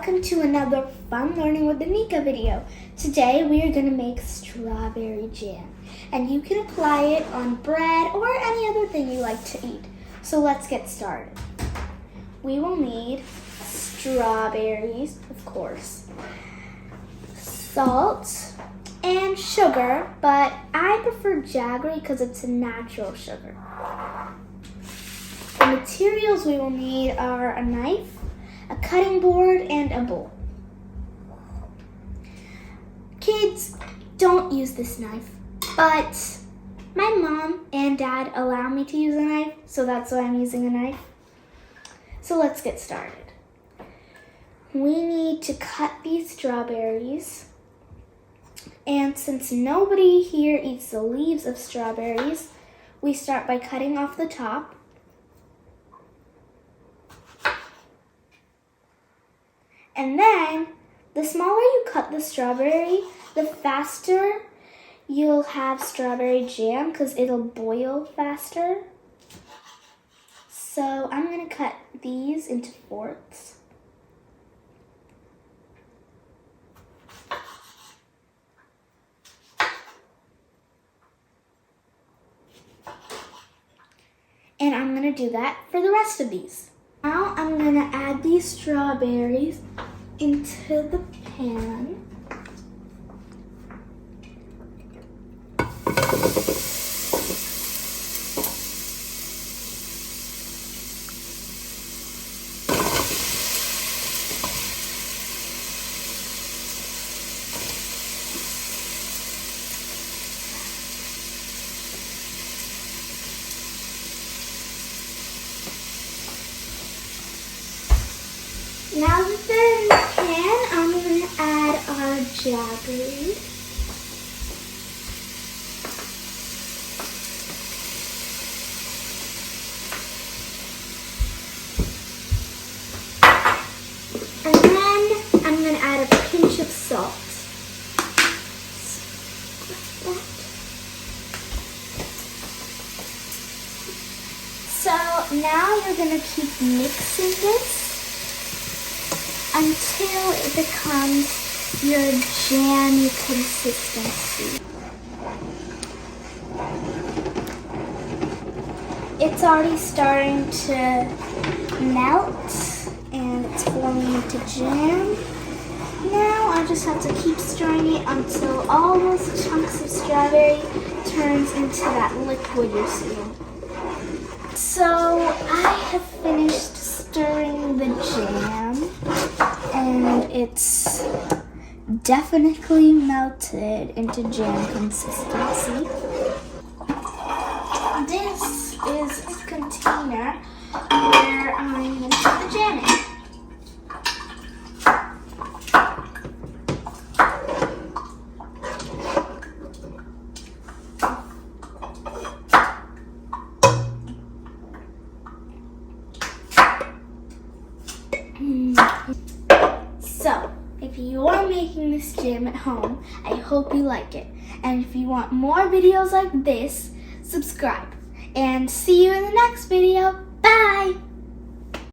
welcome to another Fun Learning with Anika video. Today we are going to make strawberry jam, and you can apply it on bread or any other thing you like to eat. So let's get started. We will need strawberries, of course, salt, and sugar, but I prefer jaggery because it's a natural sugar. The materials we will need are a knife, a cutting board, and a bowl. Kids, don't use this knife, but my mom and dad allow me to use a knife, so that's why I'm using a knife. So let's get started. We need to cut these strawberries, and since nobody here eats the leaves of strawberries, we start by cutting off the top. And then, the smaller you cut the strawberry, the faster you'll have strawberry jam because it'll boil faster. So I'm going to cut these into fourths. And I'm going to do that for the rest of these. Now I'm going to add these strawberries into the pan. Now that they're in the pan, I'm going to add our jaggery. And then I'm going to add a pinch of salt. So now you're going to keep mixing this until it becomes your jammy consistency. It's already starting to melt and it's forming into jam. Now I just have to keep stirring it until all those chunks of strawberry turns into that liquid you're seeing. So I have finished stirring the jam, and it's definitely melted into jam consistency. This is a container where I'm going to put the jam in. So, if you are making this jam at home, I hope you like it. And if you want more videos like this, subscribe. And see you in the next video. Bye!